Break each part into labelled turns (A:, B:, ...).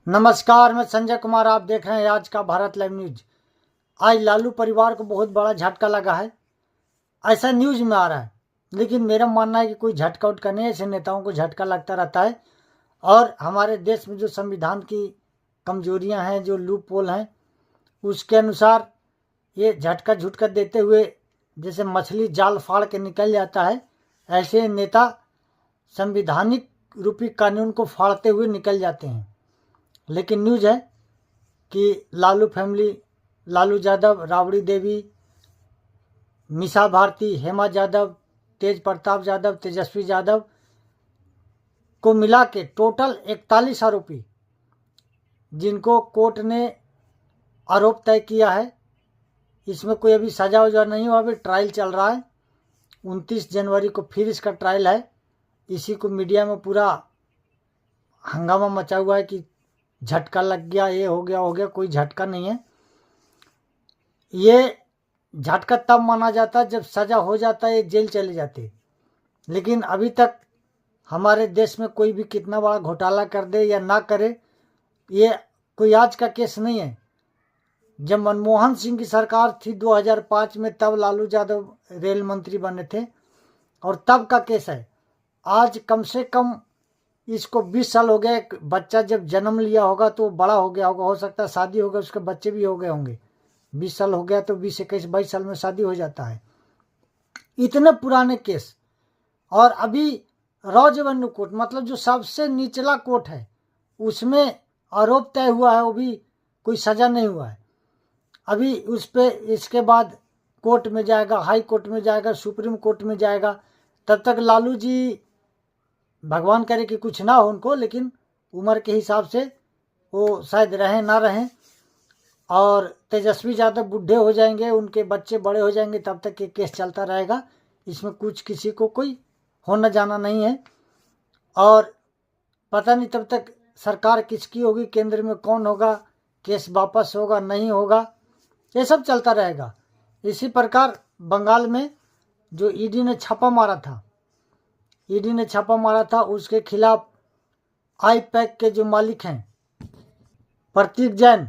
A: नमस्कार, मैं संजय कुमार। आप देख रहे हैं आज का भारत लाइव न्यूज। आज लालू परिवार को बहुत बड़ा झटका लगा है, ऐसा न्यूज में आ रहा है। लेकिन मेरा मानना है कि कोई झटका उटका नहीं है। ऐसे नेताओं को झटका लगता रहता है और हमारे देश में जो संविधान की कमजोरियां हैं, जो लूप होल हैं, उसके अनुसार ये झटका झुटका देते हुए जैसे मछली जाल फाड़ के निकल जाता है, ऐसे नेता संविधानिक रूपी कानून को फाड़ते हुए निकल जाते हैं। लेकिन न्यूज है कि लालू फैमिली, लालू यादव, राबड़ी देवी, मीसा भारती, हेमा यादव, तेज प्रताप यादव, तेजस्वी यादव को मिला के टोटल 41 आरोपी, जिनको कोर्ट ने आरोप तय किया है। इसमें कोई अभी सजा वजा नहीं हुआ, अभी ट्रायल चल रहा है। 29 जनवरी को फिर इसका ट्रायल है। इसी को मीडिया में पूरा हंगामा मचा हुआ है कि झटका लग गया, ये हो गया। कोई झटका नहीं है। ये झटका तब माना जाता है जब सजा हो जाता है, ये जेल चले जाते। लेकिन अभी तक हमारे देश में कोई भी कितना बड़ा घोटाला कर दे या ना करे, ये कोई आज का केस नहीं है। जब मनमोहन सिंह की सरकार थी 2005 में, तब लालू यादव रेल मंत्री बने थे और तब का केस है। आज कम से कम इसको 20 साल हो गया। एक बच्चा जब जन्म लिया होगा तो बड़ा हो गया होगा, हो सकता है शादी हो गया, उसके बच्चे भी हो गए होंगे। 20 साल हो गया तो 20, 21, 22 साल में शादी हो जाता है। इतने पुराने केस। और अभी रॉ रेवेन्यू कोर्ट, मतलब जो सबसे निचला कोर्ट है, उसमें आरोप तय हुआ है, वो भी कोई सजा नहीं हुआ है। अभी उस पर इसके बाद कोर्ट में जाएगा, हाई कोर्ट में जाएगा, सुप्रीम कोर्ट में जाएगा। तब तक लालू जी, भगवान करे कि कुछ ना हो उनको, लेकिन उम्र के हिसाब से वो शायद रहें ना रहें। और तेजस्वी यादव बूढ़े हो जाएंगे, उनके बच्चे बड़े हो जाएंगे, तब तक ये केस चलता रहेगा। इसमें कुछ किसी को कोई होना जाना नहीं है। और पता नहीं तब तक सरकार किसकी होगी, केंद्र में कौन होगा, केस वापस होगा नहीं होगा, ये सब चलता रहेगा। इसी प्रकार बंगाल में जो ईडी ने छापा मारा था, उसके खिलाफ आई पैक के जो मालिक हैं प्रतीक जैन,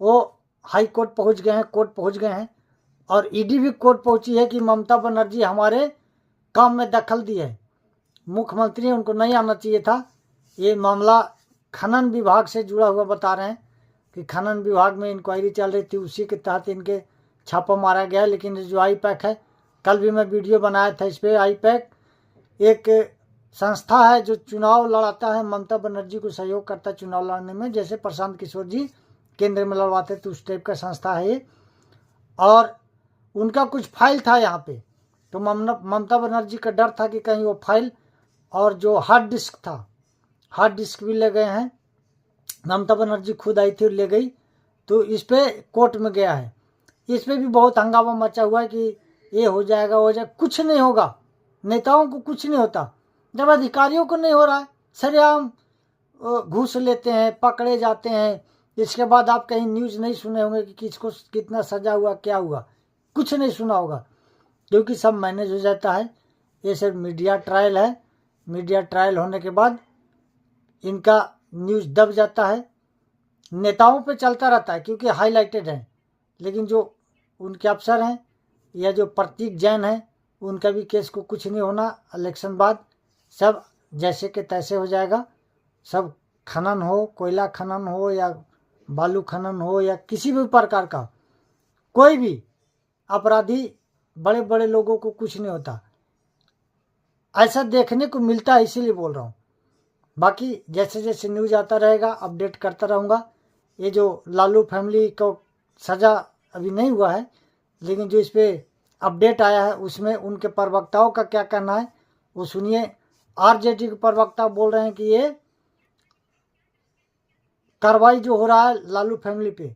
A: वो हाई कोर्ट पहुंच गए हैं, कोर्ट पहुंच गए हैं। और ईडी भी कोर्ट पहुंची है कि ममता बनर्जी हमारे काम में दखल दी है। मुख्यमंत्री, उनको नहीं आना चाहिए था। ये मामला खनन विभाग से जुड़ा हुआ बता रहे हैं कि खनन विभाग में इंक्वायरी चल रही थी, उसी के तहत इनके छापा मारा गया है। लेकिन जो आई पैक है, कल भी मैं वीडियो बनाया था इस पर। आई पैक एक संस्था है जो चुनाव लड़ाता है, ममता बनर्जी को सहयोग करता है चुनाव लड़ने में। जैसे प्रशांत किशोर जी केंद्र में लड़वाते थे, उस टाइप का संस्था है ये। और उनका कुछ फाइल था यहाँ पे, तो ममता बनर्जी का डर था कि कहीं वो फाइल और जो हार्ड डिस्क था, हार्ड डिस्क भी ले गए हैं। ममता बनर्जी खुद आई थी और ले गई, तो इस पे कोर्ट में गया है। इस पे भी बहुत हंगामा मचा हुआ है कि ये हो जाएगा, हो जाएगा। कुछ नहीं होगा, नेताओं को कुछ नहीं होता। जब अधिकारियों को नहीं हो रहा है, सरेआम घूस लेते हैं, पकड़े जाते हैं। इसके बाद आप कहीं न्यूज़ नहीं सुने होंगे कि किसको कितना सजा हुआ, क्या हुआ, कुछ नहीं सुना होगा, क्योंकि सब मैनेज हो जाता है। ये सिर्फ मीडिया ट्रायल है। मीडिया ट्रायल होने के बाद इनका न्यूज़ दब जाता है। नेताओं पे चलता रहता है क्योंकि हाईलाइटेड है। लेकिन जो उनके अफसर हैं या जो प्रतीक जैन है, उनका भी केस को कुछ नहीं होना। इलेक्शन बाद सब जैसे के तैसे हो जाएगा। सब खनन हो, कोयला खनन हो या बालू खनन हो या किसी भी प्रकार का कोई भी अपराधी, बड़े बड़े लोगों को कुछ नहीं होता। ऐसा देखने को मिलता है, इसीलिए बोल रहा हूँ। बाकी जैसे जैसे न्यूज़ आता रहेगा अपडेट करता रहूँगा। ये जो लालू फैमिली को सज़ा अभी नहीं हुआ है, लेकिन जो इस पर अपडेट आया है उसमें उनके प्रवक्ताओं का क्या कहना है वो सुनिए। आरजेडी के प्रवक्ता बोल रहे हैं कि ये कार्रवाई जो हो रहा है लालू फैमिली पे,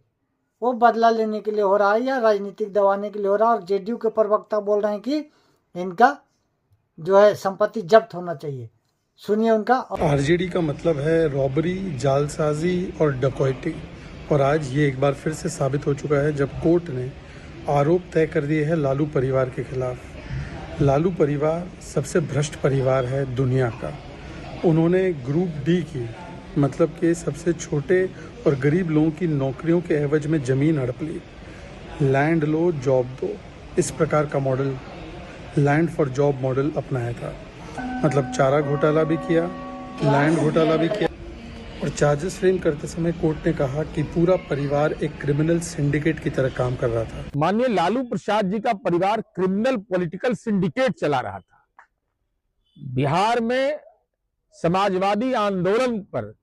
A: वो बदला लेने के लिए हो रहा है या राजनीतिक दबाने के लिए हो रहा है। और जेडीयू के प्रवक्ता बोल रहे हैं कि इनका जो है संपत्ति जब्त होना चाहिए। सुनिए उनका।
B: आरजेडी का मतलब है रॉबरी, जालसाजी और डकैती। और आज ये एक बार फिर से साबित हो चुका है जब कोर्ट ने आरोप तय कर दिए हैं लालू परिवार के खिलाफ। लालू परिवार सबसे भ्रष्ट परिवार है दुनिया का। उन्होंने ग्रुप डी की मतलब कि सबसे छोटे और गरीब लोगों की नौकरियों के एवज में ज़मीन हड़प ली। लैंड लो जॉब दो, इस प्रकार का model, land for job model अपनाया था। मतलब चारा घोटाला भी किया, लैंड घोटाला भी किया, और चार्जेस फ्रेम करते समय कोर्ट ने कहा कि पूरा परिवार एक क्रिमिनल सिंडिकेट की तरह काम कर रहा था।
C: माननीय लालू प्रसाद जी का परिवार क्रिमिनल पॉलिटिकल सिंडिकेट चला रहा था। बिहार में समाजवादी आंदोलन पर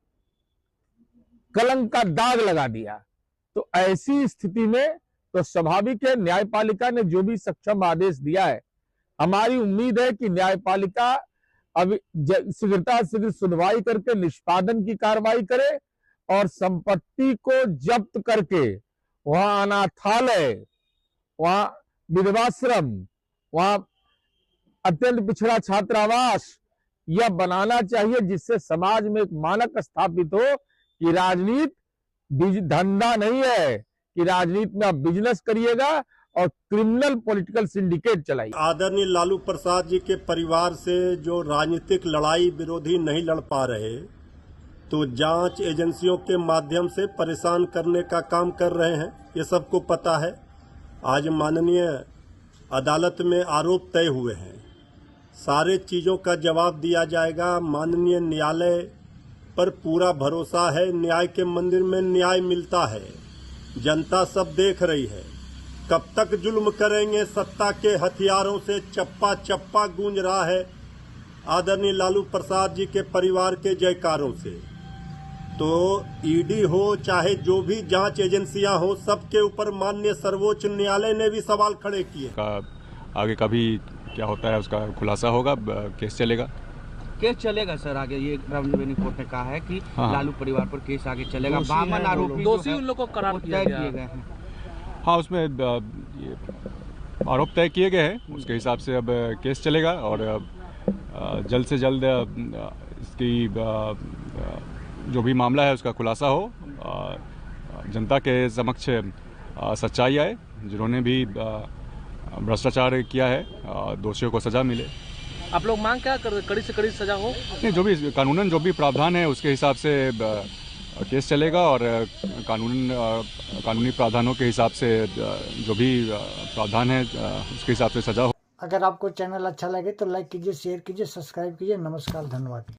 C: कलंक का दाग लगा दिया। तो ऐसी स्थिति में तो स्वाभाविक है, न्यायपालिका ने जो भी सक्षम आदेश दिया है, हमारी उम्मीद है कि न्यायपालिका अब शीघ्रता शीघ्र सुनवाई करके निष्पादन की कार्रवाई करे और संपत्ति को जब्त करके वहां अनाथालय, वहां विधवाश्रम, वहां अत्यंत पिछड़ा छात्रावास यह बनाना चाहिए, जिससे समाज में एक मानक स्थापित हो कि राजनीति धंधा नहीं है, कि राजनीति में आप बिजनेस करिएगा और क्रिमिनल पॉलिटिकल सिंडिकेट चलाइए।
D: आदरणीय लालू प्रसाद जी के परिवार से जो राजनीतिक लड़ाई विरोधी नहीं लड़ पा रहे, तो जांच एजेंसियों के माध्यम से परेशान करने का काम कर रहे हैं, ये सबको पता है। आज माननीय अदालत में आरोप तय हुए हैं, सारे चीज़ों का जवाब दिया जाएगा। माननीय न्यायालय पर पूरा भरोसा है, न्याय के मंदिर में न्याय मिलता है। जनता सब देख रही है, कब तक जुल्म करेंगे सत्ता के हथियारों से, चप्पा चप्पा गूंज रहा है आदरणीय लालू प्रसाद जी के परिवार के जयकारों से। तो ईडी हो चाहे जो भी जांच एजेंसियां हो, सबके ऊपर माननीय सर्वोच्च न्यायालय ने भी सवाल खड़े किए।
E: आगे का भी क्या होता है उसका खुलासा होगा, केस चलेगा।
F: केस चलेगा सर आगे, ये रेवेन्यू कोर्ट ने कहा है कि लालू परिवार पर केस आगे चलेगा। 52 आरोपी
G: दोषी उन लोगों को करार
F: तय किए गए हैं।
E: हाँ, उसमें ये आरोप तय किए गए हैं, उसके हिसाब से अब केस चलेगा और जल्द से जल्द इसकी जो भी मामला है उसका खुलासा हो, जनता के समक्ष सच्चाई आए, जिन्होंने भी भ्रष्टाचार किया है दोषियों को सजा मिले।
G: आप लोग मांग क्या कर, कड़ी से कड़ी सजा हो?
E: नहीं, जो भी कानूनन जो भी प्रावधान है उसके हिसाब से केस चलेगा और कानूनी प्रावधानों के हिसाब से जो भी प्रावधान है उसके हिसाब से सजा हो।
A: अगर आपको चैनल अच्छा लगे तो लाइक कीजिए, शेयर कीजिए, सब्सक्राइब कीजिए। नमस्कार, धन्यवाद।